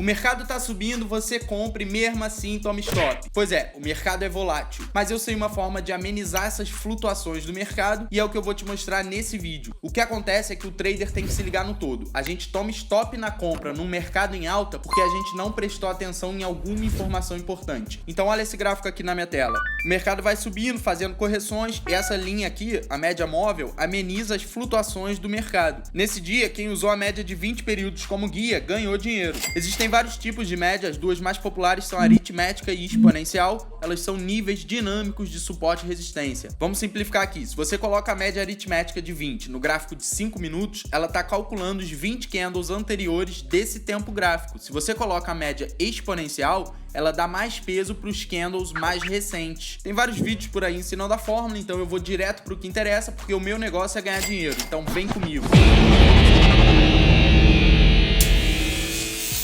O mercado tá subindo, você compra e mesmo assim toma stop. Pois é, o mercado é volátil, mas eu sei uma forma de amenizar essas flutuações do mercado e é o que eu vou te mostrar nesse vídeo. O que acontece é que o trader tem que se ligar no todo. A gente toma stop na compra num mercado em alta porque a gente não prestou atenção em alguma informação importante. Então olha esse gráfico aqui na minha tela. O mercado vai subindo, fazendo correções e essa linha aqui, a média móvel, ameniza as flutuações do mercado. Nesse dia, quem usou a média de 20 períodos como guia ganhou dinheiro. Existem vários tipos de média, as duas mais populares são aritmética e exponencial. Elas são níveis dinâmicos de suporte e resistência. Vamos simplificar aqui. Se você coloca a média aritmética de 20 no gráfico de 5 minutos, ela está calculando os 20 candles anteriores desse tempo gráfico. Se você coloca a média exponencial, ela dá mais peso para os candles mais recentes. Tem vários vídeos por aí ensinando a fórmula, então eu vou direto para o que interessa, porque o meu negócio é ganhar dinheiro. Então vem comigo.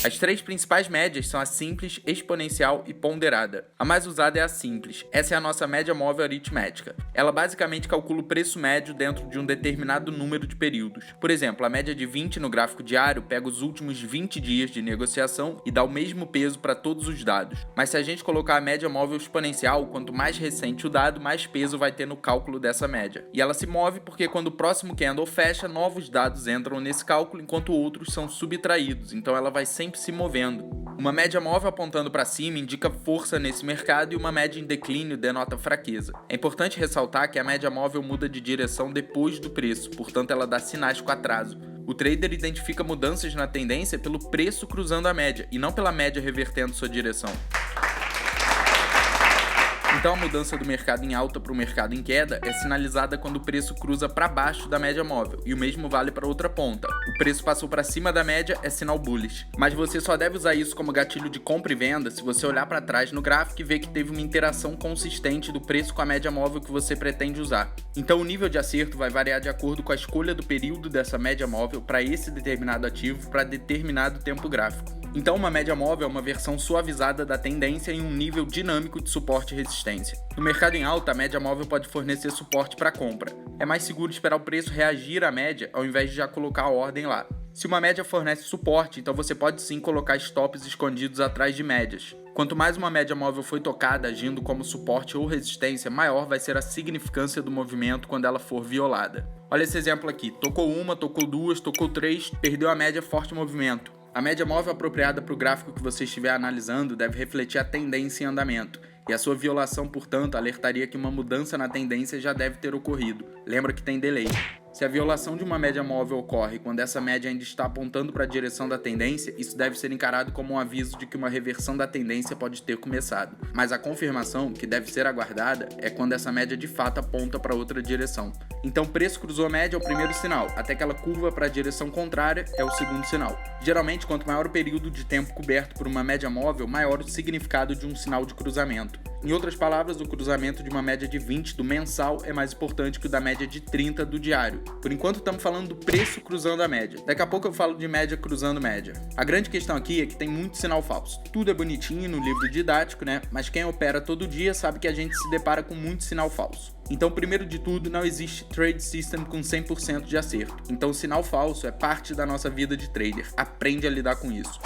As três principais médias são a simples, exponencial e ponderada. A mais usada é a simples. Essa é a nossa média móvel aritmética. Ela basicamente calcula o preço médio dentro de um determinado número de períodos. Por exemplo, a média de 20 no gráfico diário pega os últimos 20 dias de negociação e dá o mesmo peso para todos os dados. Mas se a gente colocar a média móvel exponencial, quanto mais recente o dado, mais peso vai ter no cálculo dessa média. E ela se move porque quando o próximo candle fecha, novos dados entram nesse cálculo enquanto outros são subtraídos. Então ela vai sempre se movendo. Uma média móvel apontando para cima indica força nesse mercado e uma média em declínio denota fraqueza. É importante ressaltar que a média móvel muda de direção depois do preço, portanto ela dá sinais com atraso. O trader identifica mudanças na tendência pelo preço cruzando a média e não pela média revertendo sua direção. Então a mudança do mercado em alta para o mercado em queda é sinalizada quando o preço cruza para baixo da média móvel, e o mesmo vale para outra ponta. O preço passou para cima da média é sinal bullish. Mas você só deve usar isso como gatilho de compra e venda se você olhar para trás no gráfico e ver que teve uma interação consistente do preço com a média móvel que você pretende usar. Então o nível de acerto vai variar de acordo com a escolha do período dessa média móvel para esse determinado ativo para determinado tempo gráfico. Então uma média móvel é uma versão suavizada da tendência em um nível dinâmico de suporte e resistência. No mercado em alta, a média móvel pode fornecer suporte para compra. É mais seguro esperar o preço reagir à média ao invés de já colocar a ordem lá. Se uma média fornece suporte, então você pode sim colocar stops escondidos atrás de médias. Quanto mais uma média móvel foi tocada agindo como suporte ou resistência, maior vai ser a significância do movimento quando ela for violada. Olha esse exemplo aqui, tocou uma, tocou duas, tocou três, perdeu a média, forte movimento. A média móvel apropriada para o gráfico que você estiver analisando deve refletir a tendência em andamento, e a sua violação, portanto, alertaria que uma mudança na tendência já deve ter ocorrido. Lembra que tem delay. Se a violação de uma média móvel ocorre quando essa média ainda está apontando para a direção da tendência, isso deve ser encarado como um aviso de que uma reversão da tendência pode ter começado. Mas a confirmação, que deve ser aguardada, é quando essa média de fato aponta para outra direção. Então, preço cruzou a média é o primeiro sinal, até que ela curva para a direção contrária é o segundo sinal. Geralmente, quanto maior o período de tempo coberto por uma média móvel, maior o significado de um sinal de cruzamento. Em outras palavras, o cruzamento de uma média de 20 do mensal é mais importante que o da média de 30 do diário. Por enquanto estamos falando do preço cruzando a média. Daqui a pouco eu falo de média cruzando média. A grande questão aqui é que tem muito sinal falso. Tudo é bonitinho no livro didático, né? Mas quem opera todo dia sabe que a gente se depara com muito sinal falso. Então, primeiro de tudo, não existe trade system com 100% de acerto. Então, o sinal falso é parte da nossa vida de trader. Aprende a lidar com isso.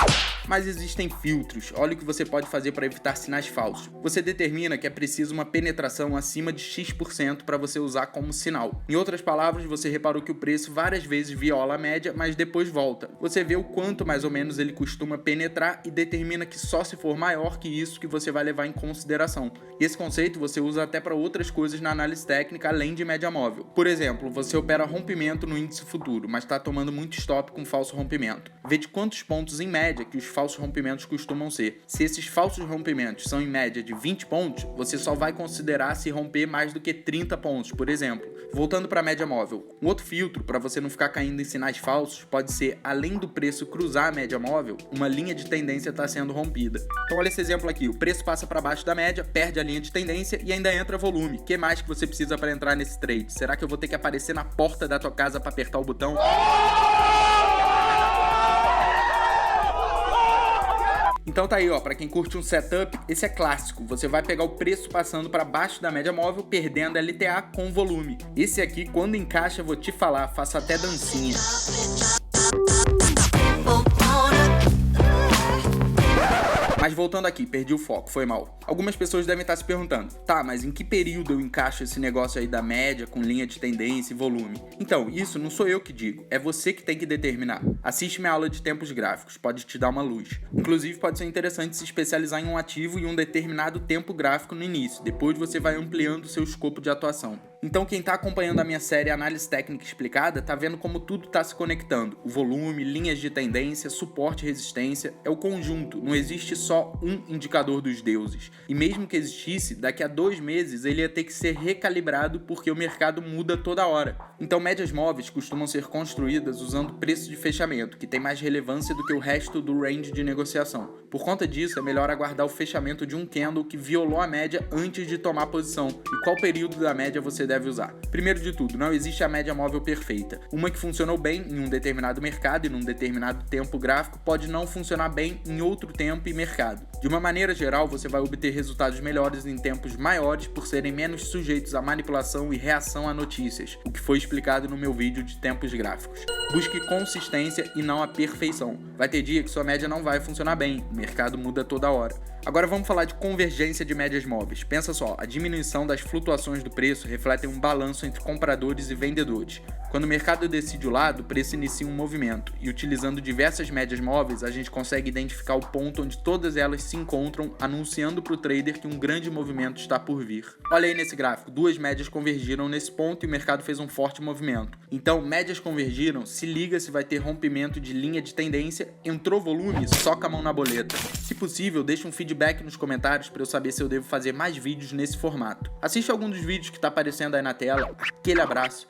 Mas existem filtros. Olha o que você pode fazer para evitar sinais falsos. Você determina que é preciso uma penetração acima de X% para você usar como sinal. Em outras palavras, você reparou que o preço várias vezes viola a média, mas depois volta. Você vê o quanto mais ou menos ele costuma penetrar e determina que só se for maior que isso que você vai levar em consideração. E esse conceito você usa até para outras coisas na análise técnica além de média móvel. Por exemplo, você opera rompimento no índice futuro, mas está tomando muito stop com falso rompimento. Vê de quantos pontos em média que os falsos rompimentos costumam ser. Se esses falsos rompimentos são em média de 20 pontos, você só vai considerar se romper mais do que 30 pontos, por exemplo. Voltando para a média móvel, um outro filtro para você não ficar caindo em sinais falsos pode ser, além do preço cruzar a média móvel, uma linha de tendência está sendo rompida. Então olha esse exemplo aqui, o preço passa para baixo da média, perde a linha de tendência e ainda entra volume. O que mais que você precisa para entrar nesse trade? Será que eu vou ter que aparecer na porta da tua casa para apertar o botão? Então tá aí, ó, para quem curte um setup, esse é clássico. Você vai pegar o preço passando para baixo da média móvel, perdendo a LTA com volume. Esse aqui, quando encaixa, vou te falar, faço até dancinha. Mas voltando aqui, perdi o foco, foi mal. Algumas pessoas devem estar se perguntando, tá, mas em que período eu encaixo esse negócio aí da média com linha de tendência e volume? Então, isso não sou eu que digo, é você que tem que determinar. Assiste minha aula de tempos gráficos, pode te dar uma luz. Inclusive, pode ser interessante se especializar em um ativo e um determinado tempo gráfico no início, depois você vai ampliando o seu escopo de atuação. Então quem está acompanhando a minha série Análise Técnica Explicada tá vendo como tudo está se conectando. O volume, linhas de tendência, suporte e resistência, é o conjunto, não existe só um indicador dos deuses. E mesmo que existisse, daqui a 2 meses ele ia ter que ser recalibrado porque o mercado muda toda hora. Então médias móveis costumam ser construídas usando preço de fechamento, que tem mais relevância do que o resto do range de negociação. Por conta disso, é melhor aguardar o fechamento de um candle que violou a média antes de tomar posição. E qual período da média você deve usar? Primeiro de tudo, não existe a média móvel perfeita. Uma que funcionou bem em um determinado mercado e num determinado tempo gráfico pode não funcionar bem em outro tempo e mercado. De uma maneira geral, você vai obter resultados melhores em tempos maiores por serem menos sujeitos à manipulação e reação a notícias, o que foi explicado no meu vídeo de tempos gráficos. Busque consistência e não a perfeição. Vai ter dia que sua média não vai funcionar bem, o mercado muda toda hora. Agora vamos falar de convergência de médias móveis. Pensa só, a diminuição das flutuações do preço reflete um balanço entre compradores e vendedores. Quando o mercado decide o lado, o preço inicia um movimento, e utilizando diversas médias móveis, a gente consegue identificar o ponto onde todas elas se encontram, anunciando para o trader que um grande movimento está por vir. Olha aí nesse gráfico, 2 médias convergiram nesse ponto e o mercado fez um forte movimento. Então, médias convergiram, se liga se vai ter rompimento de linha de tendência, entrou volume, soca a mão na boleta. Se possível, deixa um feedback nos comentários para eu saber se eu devo fazer mais vídeos nesse formato. Assiste algum dos vídeos que está aparecendo aí na tela. Aquele abraço.